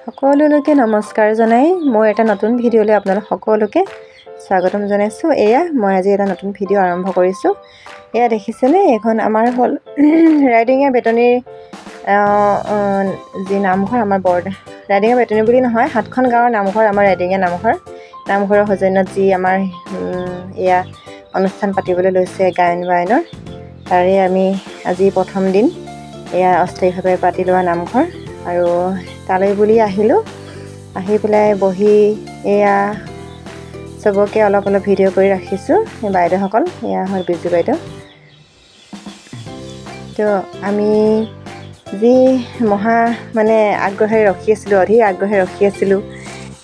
সকলোকে নমস্কাৰ জনাই মই এটা নতুন ভিডিঅ'লৈ আপোনালোক সকলোকে স্বাগতম জনাইছোঁ। এয়া মই আজি এটা নতুন ভিডিঅ' আৰম্ভ কৰিছোঁ। এয়া দেখিছেনে, এখন আমাৰ হ'ল ৰাইডিঙীয়া বেতনীৰ যি নামঘৰ আমাৰ ৰাইডিঙীয়া বেতনী বুলি নহয়, 7খন গাঁৱৰ নামঘৰ আমাৰ ৰাইডিঙীয়া নামঘৰৰ সৌজন্যত যি আমাৰ এয়া অনুষ্ঠান পাতিবলৈ লৈছে গায়ন বায়নৰ, তাৰে আমি আজি প্ৰথম দিন এয়া অস্থায়ীভাৱে পাতি লোৱা নামঘৰ। আৰু তালৈ বুলি আহিলোঁ, আহি পেলাই বহি এয়া চবকে অলপ ভিডিঅ' কৰি ৰাখিছোঁ। বাইদেউসকল, এয়া হ'ল বিজু বাইদেউ। তো আমি যি আগ্ৰহেৰে ৰখি আছিলোঁ, অধীৰ আগ্ৰহেৰে ৰখি আছিলোঁ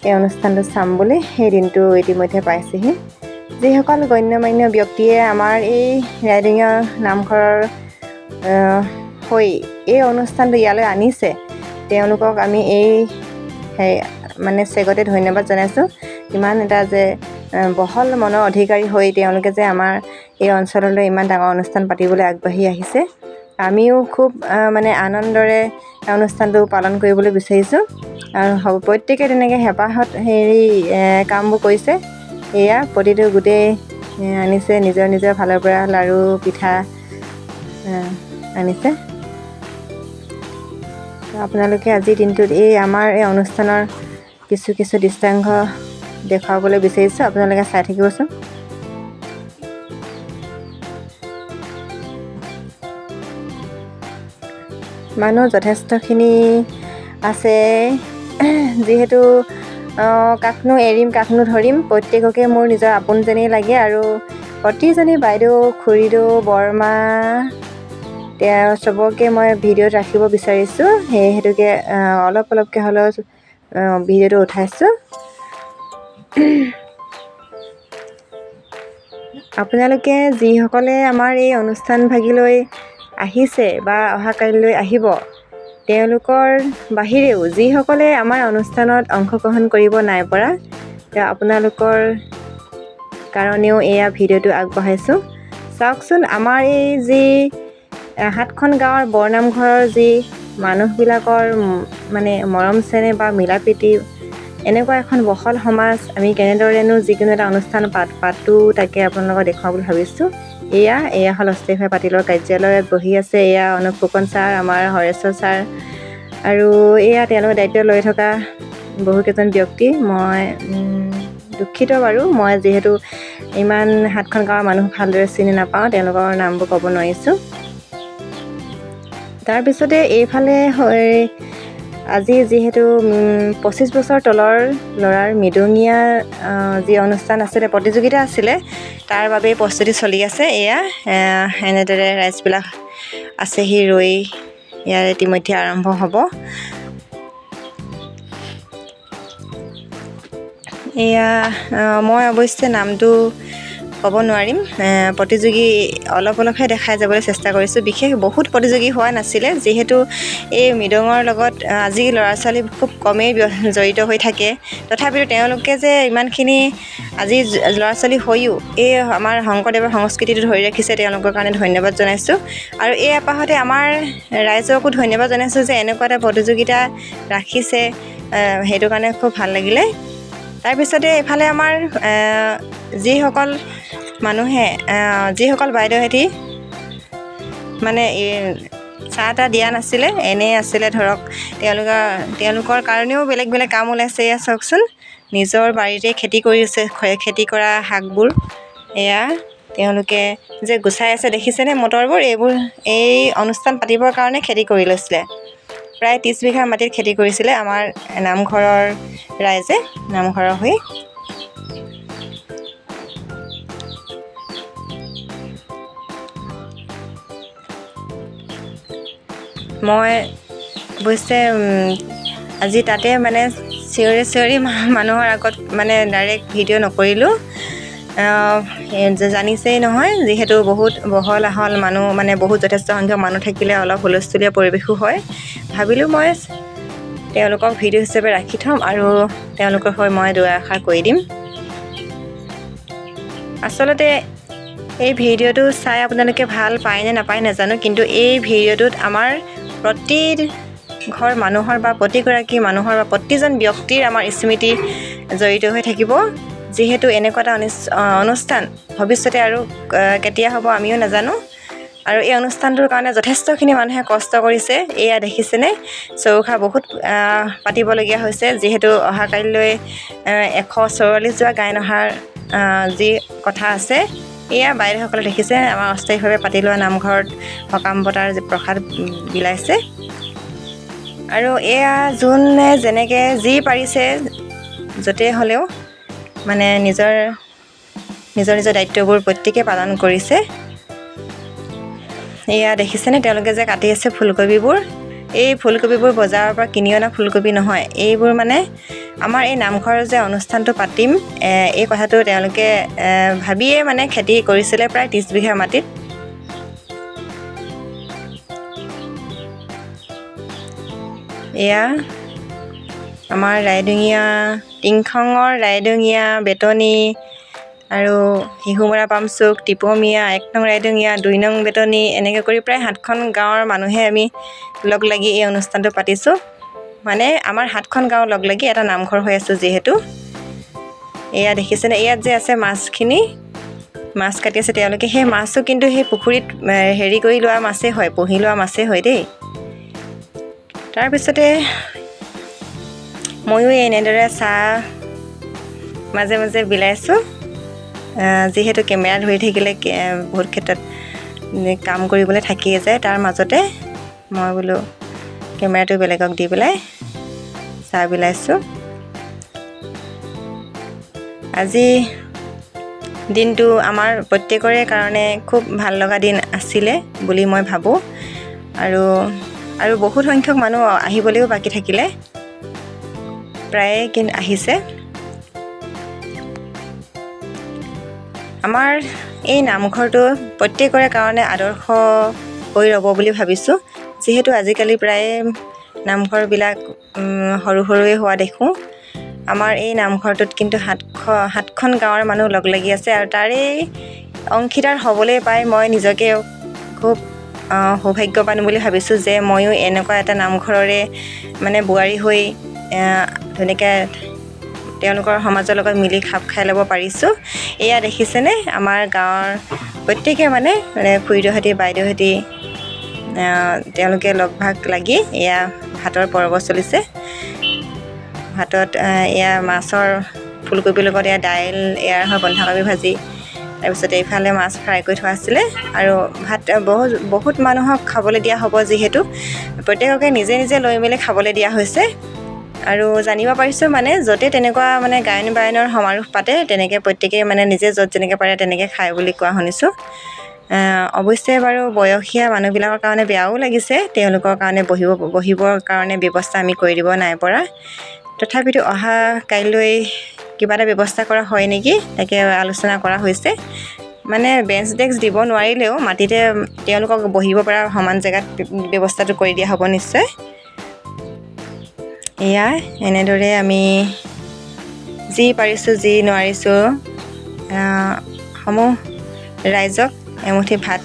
এই অনুষ্ঠানটো চাম বুলি, সেই দিনটো ইতিমধ্যে পাইছেহি। যিসকল গণ্যমান্য ব্যক্তিয়ে আমাৰ এই ৰাইডিঙীয়া নামঘৰৰ হৈ এই অনুষ্ঠানটো ইয়ালৈ আনিছে, তেওঁলোকক আমি চেগতে ধন্যবাদ জনাইছোঁ। ইমান এটা যে বহল মনৰ অধিকাৰী হৈ তেওঁলোকে যে আমাৰ এই অঞ্চললৈ ইমান ডাঙৰ অনুষ্ঠান পাতিবলৈ আগবাঢ়ি আহিছে। আমিও খুব আনন্দৰে অনুষ্ঠানটো পালন কৰিবলৈ বিচাৰিছোঁ আৰু প্ৰত্যেকে তেনেকৈ হেঁপাহত কামবোৰ কৰিছে। এয়া প্ৰতিটো গোটেই আনিছে, নিজৰ ফালৰ পৰা লাড়ু পিঠা আনিছে। আপোনালোকে আজিৰ দিনটোত আমাৰ এই অনুষ্ঠানৰ কিছু দৃশ্যাংশ দেখুৱাবলৈ বিচাৰিছোঁ, আপোনালোকে চাই থাকিবচোন। মানুহ যথেষ্টখিনি আছে, যিহেতু কাকনো এৰিম কাকনো ধৰিম, প্ৰত্যেককে মোৰ নিজৰ আপোন যেনেই লাগে। আৰু প্ৰতিজনী বাইদেউ, খুৰীদেউ, বৰমা, তেওঁ চবকে মই ভিডিঅ'ত ৰাখিব বিচাৰিছোঁ। সেই হেতুকে অলপকৈ হ'লেও ভিডিঅ'টো উঠাইছোঁ। আপোনালোকে যিসকলে আমাৰ এই অনুষ্ঠান ভাগিলৈ আহিছে বা অহাকালিলৈ আহিব, তেওঁলোকৰ বাহিৰেও যিসকলে আমাৰ অনুষ্ঠানত অংশগ্ৰহণ কৰিব নাই পৰা, আপোনালোকৰ কাৰণেও এয়া ভিডিঅ'টো আগবঢ়াইছোঁ। চাওকচোন, আমাৰ এই যি 7খন গাঁৱৰ বৰনামঘৰৰ যি মানুহবিলাকৰ মৰম চেনেহ বা মিলা প্ৰীতি, এনেকুৱা এখন বহল সমাজ আমি কেনেদৰেনো যিকোনো এটা অনুষ্ঠান পাতোঁ, তাকে আপোনালোকক দেখুৱাবলৈ ভাবিছোঁ। এয়া হ'ল অস্থায়ীভাৱে পাতি লোৱা কাৰ্যালয়ত বহি আছে এয়া অনুপ ফুকন ছাৰ, আমাৰ হৰেশ্বৰ ছাৰ, আৰু এয়া তেওঁলোকে দায়িত্ব লৈ থকা বহুকেইজন ব্যক্তি। মই দুখিত বাৰু, মই যিহেতু ইমান 7খন গাঁৱৰ মানুহ ভালদৰে চিনি নাপাওঁ, তেওঁলোকৰ নামবোৰ ক'ব নোৱাৰিছোঁ। তাৰপিছতে এইফালে আজি যিহেতু 25 বছৰ তলৰ ল'ৰাৰ মৃদঙীয়া যি অনুষ্ঠান আছিলে, প্ৰতিযোগিতা আছিলে, তাৰ বাবেই প্ৰস্তুতি চলি আছে। এয়া এনেদৰে ৰাইজবিলাক আছেহি ৰৈ, ইয়াৰ ইতিমধ্যে আৰম্ভ হ'ব। এয়া মই অৱশ্যে নামটো ক'ব নোৱাৰিম, প্ৰতিযোগী অলপহে দেখাই যাবলৈ চেষ্টা কৰিছোঁ। বিশেষ বহুত প্ৰতিযোগী হোৱা নাছিলে, যিহেতু এই মৃদঙৰ লগত আজি ল'ৰা ছোৱালী খুব কমেই জড়িত হৈ থাকে। তথাপিও তেওঁলোকে যে ইমানখিনি আজি ল'ৰা ছোৱালী হৈও এই আমাৰ শংকৰদেৱৰ সংস্কৃতিটো ধৰি ৰাখিছে, তেওঁলোকৰ কাৰণে ধন্যবাদ জনাইছোঁ। আৰু এই এপাহতে আমাৰ ৰাইজকো ধন্যবাদ জনাইছোঁ যে এনেকুৱা এটা প্ৰতিযোগিতা ৰাখিছে, সেইটো কাৰণে খুব ভাল লাগিলে। তাৰপিছতে এইফালে আমাৰ যিসকল বাইদেউহেঁতি চাহ তাহ দিয়া নাছিলে, এনেই আছিলে ধৰক, তেওঁলোকৰ কাৰণেও বেলেগ কাম ওলাইছে। এয়া চাওকচোন, নিজৰ বাৰীতে খেতি কৰা শাকবোৰ এয়া তেওঁলোকে যে গুচাই আছে, দেখিছেনে মটৰবোৰ? এই অনুষ্ঠান পাতিবৰ কাৰণে খেতি কৰি লৈছিলে। প্ৰায় 30 বিঘা মাটিত খেতি কৰিছিলে আমাৰ নামঘৰৰ ৰাইজে, নামঘৰৰ হৈ। মই অৱশ্যে আজি তাতে চিঞৰি মানুহৰ আগত ডাইৰেক্ট ভিডিঅ' নকৰিলোঁ। জানিছেই নহয়, যিহেতু বহুত বহল আহল মানুহ, বহুত যথেষ্ট সংখ্যক মানুহ থাকিলে অলপ হুলস্থুলীয়া পৰিৱেশো হয়। ভাবিলোঁ মই তেওঁলোকক ভিডিঅ' হিচাপে ৰাখি থ'ম আৰু তেওঁলোকৰ হৈ মই দুআষাৰ কৈ দিম। আচলতে এই ভিডিঅ'টো চাই আপোনালোকে ভাল পায় নে নাপায় নাজানো, কিন্তু এই ভিডিঅ'টোত আমাৰ ঘৰ মানুহৰ বা প্ৰতিগৰাকী মানুহৰ বা প্ৰতিজন ব্যক্তিৰ আমাৰ স্মৃতি জড়িত হৈ থাকিব। যিহেতু এনেকুৱা এটা অনুষ্ঠান ভৱিষ্যতে আৰু কেতিয়া হ'ব আমিও নাজানো। আৰু এই অনুষ্ঠানটোৰ কাৰণে যথেষ্টখিনি মানুহে কষ্ট কৰিছে। এয়া দেখিছেনে, চৌকা বহুত পাতিবলগীয়া হৈছে। যিহেতু অহাকালিলৈ 144 গায়ন অহাৰ যি কথা আছে, এয়া বাইদেউসকলে দেখিছে আমাৰ অস্থায়ীভাৱে পাতি লোৱা নামঘৰত সকাম পতাৰ যি প্ৰসাদ বিলাইছে। আৰু এয়া যোনে যেনেকৈ যি পাৰিছে য'তেই হ'লেও মানে নিজৰ দায়িত্ববোৰ প্ৰত্যেকে পালন কৰিছে। এয়া দেখিছেনে তেওঁলোকে যে কাটি আছে ফুলকবিবোৰ। এই ফুলকবিবোৰ বজাৰৰ পৰা কিনি অনা ফুলকবি নহয়। এইবোৰ মানে আমাৰ এই নামঘৰৰ যে অনুষ্ঠানটো পাতিম, এই কথাটো তেওঁলোকে ভাবিয়ে মানে খেতি কৰিছিলে প্ৰায় 30 বিঘা মাটিত। এয়া আমাৰ ৰাইডঙীয়া টিংখঙৰ ৰাইডঙীয়া বেতনী আৰু শিহুমৰা পামচুক, টিপমীয়া, 1 নং ৰাইডঙীয়া, 2 নং বেতনী, এনেকৈ কৰি প্ৰায় 7খন গাঁৱৰ মানুহে আমি লগ লাগি এই অনুষ্ঠানটো পাতিছোঁ। মানে আমাৰ 7খন গাঁও লগ লাগি এটা নামঘৰ হৈ আছোঁ যিহেতু। এয়া দেখিছেনে, ইয়াত যে আছে মাছখিনি, মাছ কাটি আছে তেওঁলোকে। সেই মাছো কিন্তু সেই পুখুৰীত হেৰি কৰি লোৱা মাছেই হয়, পুহি লোৱা মাছেই হয় দেই। তাৰপিছতে ময়ো এনেদৰে চাহ মাজে মাজে বিলাইছোঁ। যিহেতু কেমেৰা ধৰি থাকিলে বহুত ক্ষেত্ৰত কাম কৰিবলৈ থাকিয়ে যায়। তাৰ মাজতে মই বোলো কেমেৰাটো বেলেগক দি পেলাই চাহ বিলাইছোঁ। আজি দিনটো আমাৰ প্ৰত্যেকৰে কাৰণে খুব ভাল লগা দিন আছিলে বুলি মই ভাবোঁ। আৰু বহুত সংখ্যক মানুহ আহিবলৈও বাকী থাকিলে, প্ৰায়ে কিন্তু আহিছে। আমাৰ এই নামঘৰটো প্ৰত্যেকৰে কাৰণে আদৰ্শ হৈ ৰ'ব বুলি ভাবিছোঁ। যিহেতু আজিকালি প্ৰায়ে নামঘৰবিলাক সৰু সৰুৱে হোৱা দেখোঁ। আমাৰ এই নামঘৰটোত কিন্তু 7খন গাঁৱৰ মানুহ লগ লাগি আছে। আৰু তাৰেই অংশীদাৰ হ'বলৈ পাই মই নিজকে খুব সৌভাগ্যৱান বুলি ভাবিছোঁ যে ময়ো এনেকুৱা এটা নামঘৰৰে মানে বোৱাৰী হৈ ধুনীয়াকৈ তেওঁলোকৰ সমাজৰ লগত মিলি খাপ খাই ল'ব পাৰিছোঁ। এয়া দেখিছেনে, আমাৰ গাঁৱৰ প্ৰত্যেকে মানে খুৰীদেউহঁতি, বাইদেউহঁতি তেওঁলোকে লগ ভাগ লাগি এয়া ভাতৰ পৰ্ব চলিছে। ভাতত এয়া মাছৰ ফুলকবিৰ লগত এয়া দাইল, এয়া হয় বন্ধাকবি ভাজি, তাৰপিছতে এইফালে মাছ ফ্ৰাই কৰি থোৱা আছিলে। আৰু ভাত বহুত মানুহক খাবলৈ দিয়া হ'ব যিহেতু প্ৰত্যেককে নিজে নিজে লৈ মেলি খাবলৈ দিয়া হৈছে। আৰু জানিব পাৰিছোঁ মানে য'তে তেনেকুৱা মানে গায়ন বায়নৰ সমাৰোহ পাতে তেনেকৈ প্ৰত্যেকে মানে নিজে য'ত যেনেকৈ পাৰে তেনেকৈ খায় বুলি কোৱা শুনিছোঁ। অৱশ্যে বাৰু বয়সীয়া মানুহবিলাকৰ কাৰণে বেয়াও লাগিছে, তেওঁলোকৰ কাৰণে বহিবৰ কাৰণে ব্যৱস্থা আমি কৰি দিব নাই পৰা। তথাপিতো অহা কাইলৈ কিবা এটা ব্যৱস্থা কৰা হয় নেকি, তাকে আলোচনা কৰা হৈছে। মানে বেঞ্চ ডেস্ক দিব নোৱাৰিলেও মাটিতে তেওঁলোকক বহিব পৰা সমান জেগাত ব্যৱস্থাটো কৰি দিয়া হ'ব নিশ্চয়। এয়া এনেদৰে আমি যি পাৰিছোঁ যি নোৱাৰিছোঁ সমূহ ৰাইজক এমুঠি ভাত,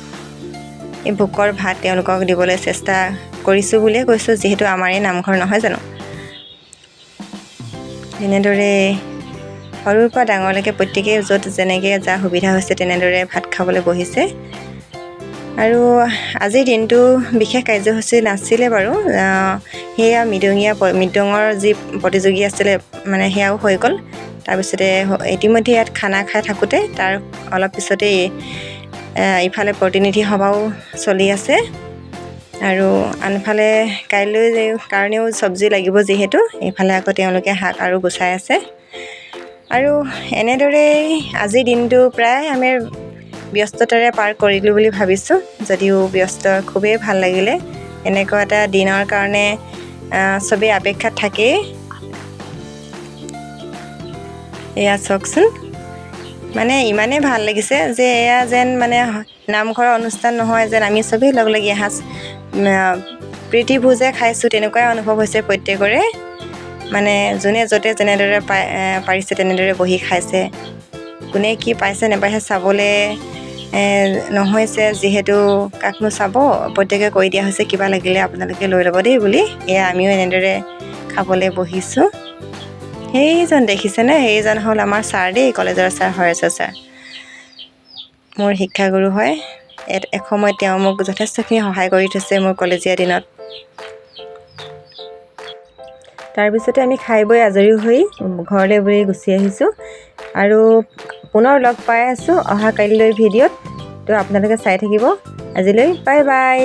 এই ভোকৰ ভাত তেওঁলোকক দিবলৈ চেষ্টা কৰিছোঁ বুলিয়ে কৈছোঁ, যিহেতু আমাৰ এই নামঘৰ নহয় জানো। এনেদৰে সৰুৰ পৰা ডাঙৰলৈকে প্ৰত্যেকেই য'ত যেনেকৈ যাৰ সুবিধা হৈছে তেনেদৰে ভাত খাবলৈ বহিছে। আৰু আজিৰ দিনটো বিশেষ কাৰ্যসূচী নাছিলে বাৰু। সেয়া মৃদঙৰ যি প্ৰতিযোগী আছিলে মানে সেয়াও হৈ গ'ল। তাৰপিছতে ইতিমধ্যে ইয়াত খানা খাই থাকোঁতে তাৰ অলপ পিছতেই ইফালে প্ৰতিনিধি সভাও চলি আছে। আৰু আনফালে কাইলৈ কাৰণেও চব্জি লাগিব যিহেতু এইফালে আকৌ তেওঁলোকে শাক আৰু গুচাই আছে। আৰু এনেদৰেই আজিৰ দিনটো প্ৰায় আমি ব্যস্ততাৰে পাৰ কৰিলোঁ বুলি ভাবিছোঁ। যদিও ব্যস্ত খুবেই ভাল লাগিলে। এনেকুৱা এটা দিনৰ কাৰণে চবেই অপেক্ষাত থাকেই। এয়া চাওকচোন, মানে ইমানেই ভাল লাগিছে যে এয়া যেন মানে নামঘৰৰ অনুষ্ঠান নহয়, যেন আমি চবেই লগ লাগি এসাঁজ প্ৰীতিভোজে খাইছোঁ তেনেকুৱাই অনুভৱ হৈছে প্ৰত্যেকৰে। মানে যোনে য'তে যেনেদৰে পাৰিছে তেনেদৰে বহি খাইছে। কোনে কি পাইছে নাপাইছে চাবলৈ নহৈছে, যিহেতু কাকনো চাব, প্ৰত্যেকে কৈ দিয়া হৈছে কিবা লাগিলে আপোনালোকে লৈ ল'ব দেই বুলি। এয়া আমিও এনেদৰে খাবলৈ বহিছোঁ। সেইজন দেখিছেনে, সেইজন হ'ল আমাৰ ছাৰ দেই, কলেজৰ ছাৰ, হৰেশ্বৰ ছাৰ, মোৰ শিক্ষাগুৰু হয়। এসময়ত তেওঁ মোক যথেষ্টখিনি সহায় কৰি থৈছে মোৰ কলেজীয়া দিনত। তাৰপিছতে আমি খাই বৈ আজৰি হৈ ঘৰলৈ বুলি গুচি আহিছোঁ আৰু পুনৰ লগ পাই আছোঁ অহা কাইলৈৰ ভিডিঅ'ত। তো আপোনালোকে চাই থাকিব। আজিলৈ বাই বাই।